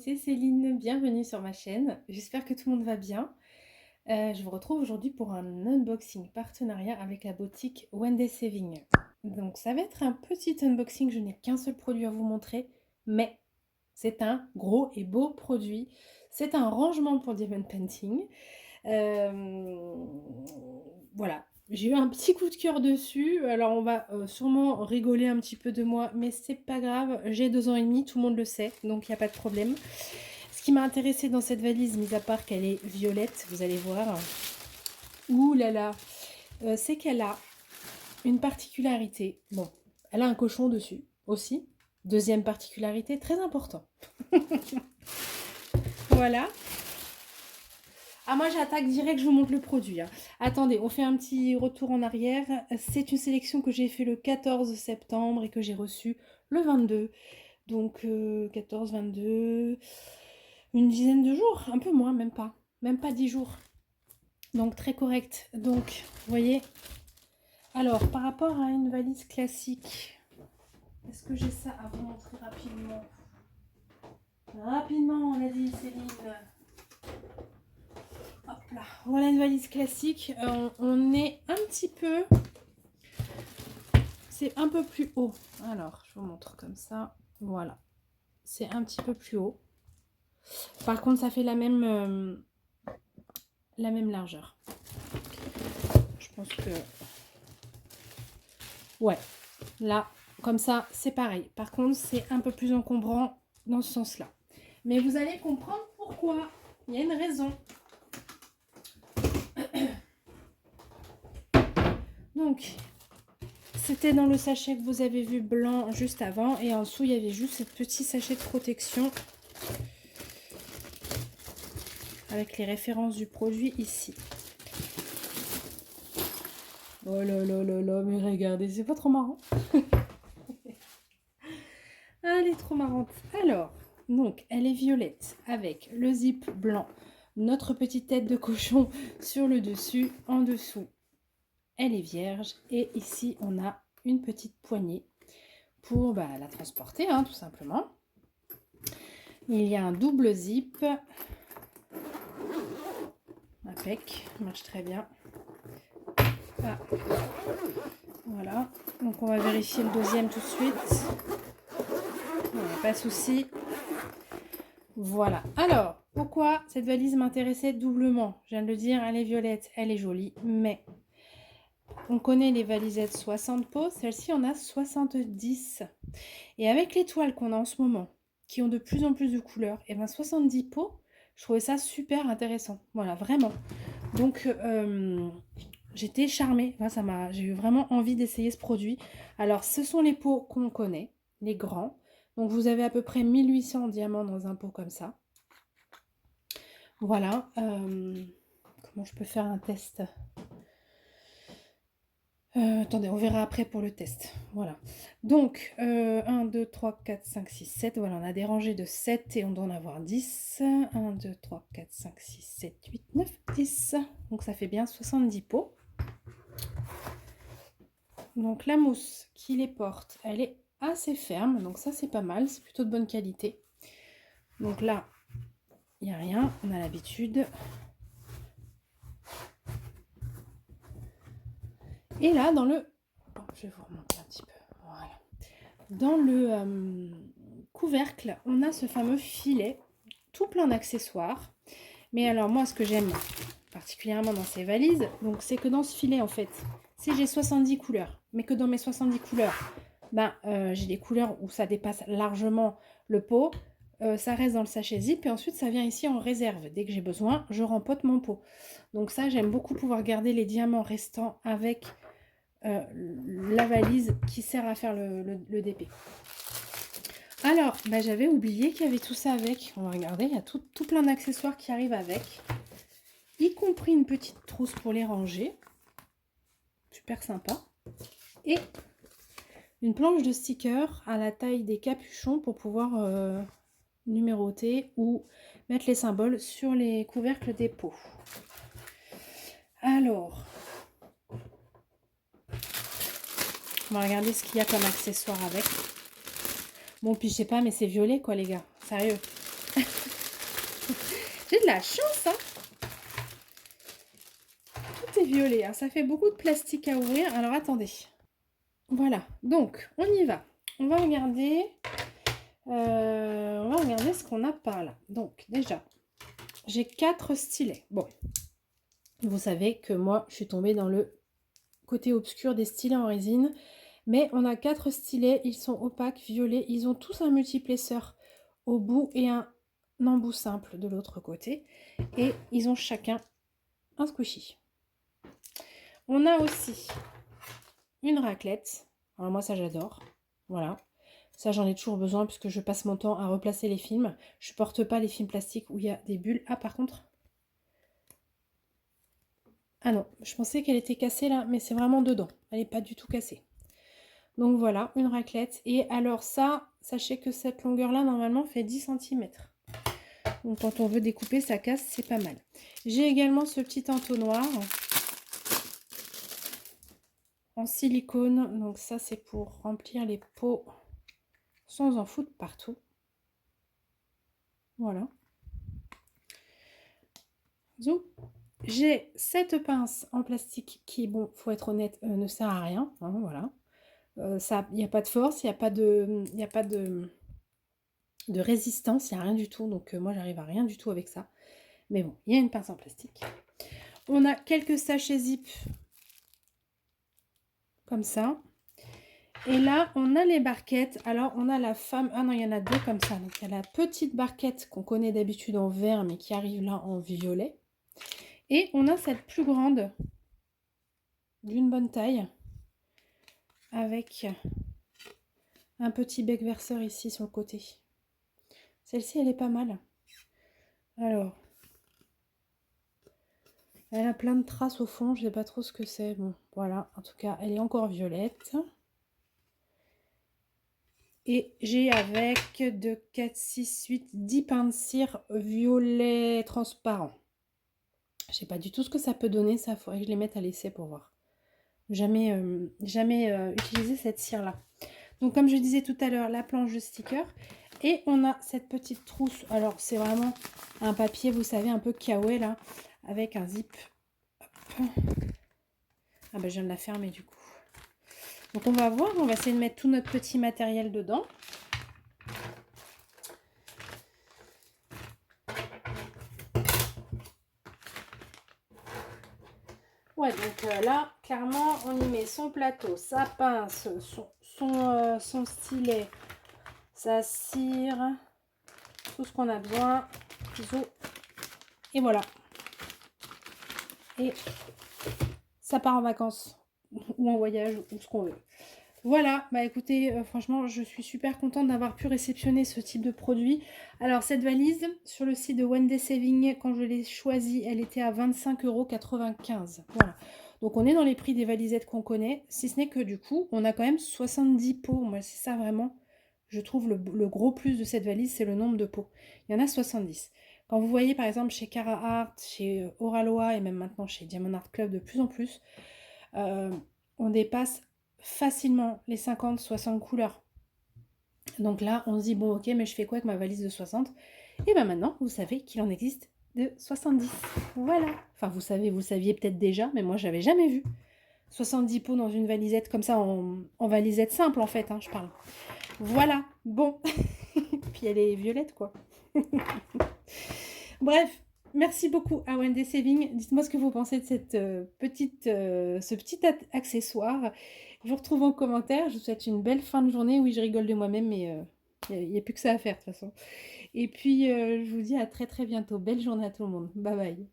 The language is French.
c'est Céline, bienvenue sur ma chaîne. J'espère que tout le monde va bien. Je vous retrouve aujourd'hui pour un unboxing partenariat avec la boutique One Day Saving. Donc ça va être un petit unboxing, je n'ai qu'un seul produit à vous montrer, mais c'est un gros et beau produit. C'est un rangement pour Diamond Painting. Voilà, j'ai eu un petit coup de cœur dessus. Alors on va sûrement rigoler un petit peu de moi, mais c'est pas grave, j'ai 2 ans et demi, tout le monde le sait, donc il n'y a pas de problème. Ce qui m'a intéressé dans cette valise, mis à part qu'elle est violette, vous allez voir, ouh là là, c'est qu'elle a une particularité. Bon, elle a un cochon dessus aussi. Deuxième particularité, très important. Voilà. Ah, moi j'attaque direct, je vous montre le produit. Hein. Attendez, on fait un petit retour en arrière. C'est une sélection que j'ai fait le 14 septembre et que j'ai reçue le 22. Donc 14, 22, une dizaine de jours, un peu moins, même pas 10 jours. Donc très correct. Donc, vous voyez. Alors, par rapport à une valise classique, est-ce que j'ai ça à vous montrer rapidement? Rapidement, on a dit Céline. Hop là. Voilà une valise classique. On est un petit peu... C'est un peu plus haut. Alors, je vous montre comme ça. Voilà. C'est un petit peu plus haut. Par contre, ça fait la même largeur. Je pense que... Ouais. Là, comme ça, c'est pareil. Par contre, c'est un peu plus encombrant dans ce sens-là. Mais vous allez comprendre pourquoi. Il y a une raison. Donc, c'était dans le sachet que vous avez vu blanc juste avant. Et en dessous, il y avait juste ce petit sachet de protection. Avec les références du produit ici. Oh là là là là, mais regardez, c'est pas trop marrant. Elle est trop marrante. Alors, donc, elle est violette avec le zip blanc. Notre petite tête de cochon sur le dessus. En dessous, elle est vierge. Et ici, on a une petite poignée pour la transporter, hein, tout simplement. Il y a un double zip. Impec, marche très bien. Ah. Voilà, donc on va vérifier le deuxième tout de suite. Pas de souci. Voilà. Alors, pourquoi cette valise m'intéressait doublement? Je viens de le dire, elle est violette, elle est jolie, mais on connaît les valisettes 60 pots, celle-ci en a 70. Et avec les toiles qu'on a en ce moment, qui ont de plus en plus de couleurs, et 70 pots, je trouvais ça super intéressant. Voilà, vraiment. Donc, j'étais charmée. Enfin, j'ai eu vraiment envie d'essayer ce produit. Alors, ce sont les pots qu'on connaît, les grands. Donc, vous avez à peu près 1800 diamants dans un pot comme ça. Voilà. Comment je peux faire un test? Attendez, on verra après pour le test. Voilà. Donc, 1, 2, 3, 4, 5, 6, 7. Voilà, on a des rangées de 7 et on doit en avoir 10. 1, 2, 3, 4, 5, 6, 7, 8, 9, 10. Donc, ça fait bien 70 pots. Donc, la mousse qui les porte, elle est assez ferme. Donc, ça, c'est pas mal. C'est plutôt de bonne qualité. Donc là, il n'y a rien. On a l'habitude. Et là, dans le... Bon, je vais vous remonter un petit peu. Voilà. Dans le couvercle, on a ce fameux filet, tout plein d'accessoires. Mais alors, moi, ce que j'aime particulièrement dans ces valises, donc c'est que dans ce filet, en fait, si j'ai 70 couleurs, mais que dans mes 70 couleurs, j'ai des couleurs où ça dépasse largement le pot, ça reste dans le sachet zip et ensuite ça vient ici en réserve. Dès que j'ai besoin, je rempote mon pot. Donc ça, j'aime beaucoup pouvoir garder les diamants restants avec la valise qui sert à faire le DP. Alors, j'avais oublié qu'il y avait tout ça avec. On va regarder, il y a tout plein d'accessoires qui arrivent avec. Y compris une petite trousse pour les ranger. Super sympa. Et une planche de stickers à la taille des capuchons pour pouvoir numéroter ou mettre les symboles sur les couvercles des pots. Alors, on va regarder ce qu'il y a comme accessoire avec. Bon, puis je sais pas, mais c'est violet quoi les gars. Sérieux. J'ai de la chance, hein. Tout est violet, hein. Ça fait beaucoup de plastique à ouvrir. Alors, attendez. Voilà, donc, on y va. On va regarder ce qu'on a par là. Donc, déjà, j'ai 4 stylets. Bon, vous savez que moi, je suis tombée dans le côté obscur des stylets en résine. Mais on a 4 stylets, ils sont opaques, violets. Ils ont tous un multiplesseur au bout et un embout simple de l'autre côté. Et ils ont chacun un squishy. On a aussi une raclette. Alors moi, ça, j'adore. Voilà. Ça, j'en ai toujours besoin puisque je passe mon temps à replacer les films. Je porte pas les films plastiques où il y a des bulles. Ah, par contre... Ah non, je pensais qu'elle était cassée là, mais c'est vraiment dedans. Elle n'est pas du tout cassée. Donc voilà, une raclette. Et alors ça, sachez que cette longueur-là, normalement, fait 10 cm. Donc quand on veut découper, ça casse, c'est pas mal. J'ai également ce petit entonnoir en silicone. Donc ça, c'est pour remplir les pots sans en foutre partout. Voilà. Zoom. J'ai cette pince en plastique qui, bon, faut être honnête, ne sert à rien. Hein, voilà. Ça, il n'y a pas de force, il n'y a pas de résistance, il n'y a rien du tout. Donc moi, j'arrive à rien du tout avec ça. Mais bon, il y a une pince en plastique. On a quelques sachets zip comme ça. Et là, on a les barquettes. Alors, on a la femme... Ah non, il y en a 2 comme ça. Donc, il y a la petite barquette qu'on connaît d'habitude en vert, mais qui arrive là en violet. Et on a cette plus grande, d'une bonne taille, avec un petit bec verseur ici sur le côté. Celle-ci, elle est pas mal. Alors, elle a plein de traces au fond. Je ne sais pas trop ce que c'est. Bon, voilà. En tout cas, elle est encore violette. Et j'ai avec 2, 4, 6, 8, 10 pains de cire violet transparent. Je sais pas du tout ce que ça peut donner. Ça, faudrait que je les mette à l'essai pour voir. Jamais utilisé cette cire-là. Donc, comme je disais tout à l'heure, la planche de sticker. Et on a cette petite trousse. Alors, c'est vraiment un papier, vous savez, un peu kawaii, là, avec un zip. Hop. Ah ben, je viens de la fermer, du coup. Donc, on va voir. On va essayer de mettre tout notre petit matériel dedans. Ouais, donc là, clairement, on y met son plateau, sa pince, son stylet, sa cire, tout ce qu'on a besoin, ciseaux, et voilà. Et ça part en vacances, ou en voyage, ou ce qu'on veut. Voilà, bah écoutez, franchement, je suis super contente d'avoir pu réceptionner ce type de produit. Alors, cette valise, sur le site de One Day Saving, quand je l'ai choisie, elle était à 25,95 €. Voilà. Donc, on est dans les prix des valisettes qu'on connaît, si ce n'est que du coup, on a quand même 70 pots. Moi, c'est ça vraiment, je trouve le gros plus de cette valise, c'est le nombre de pots. Il y en a 70. Quand vous voyez, par exemple, chez Cara Art, chez Oralois et même maintenant chez Diamond Art Club de plus en plus, on dépasse facilement les 50-60 couleurs. Donc là, on se dit, bon, ok, mais je fais quoi avec ma valise de 60? Et bien maintenant, vous savez qu'il en existe de 70. Voilà. Enfin, vous savez, vous saviez peut-être déjà, mais moi, j'avais jamais vu. 70 pots dans une valisette, comme ça, en valisette simple, en fait, hein, je parle. Voilà. Bon. Puis elle est violette, quoi. Bref. Merci beaucoup à Wendy Saving. Dites-moi ce que vous pensez de cette ce petit accessoire. Je vous retrouve en commentaire. Je vous souhaite une belle fin de journée. Oui, je rigole de moi-même, mais il n'y a plus que ça à faire de toute façon. Et puis, je vous dis à très très bientôt. Belle journée à tout le monde. Bye bye.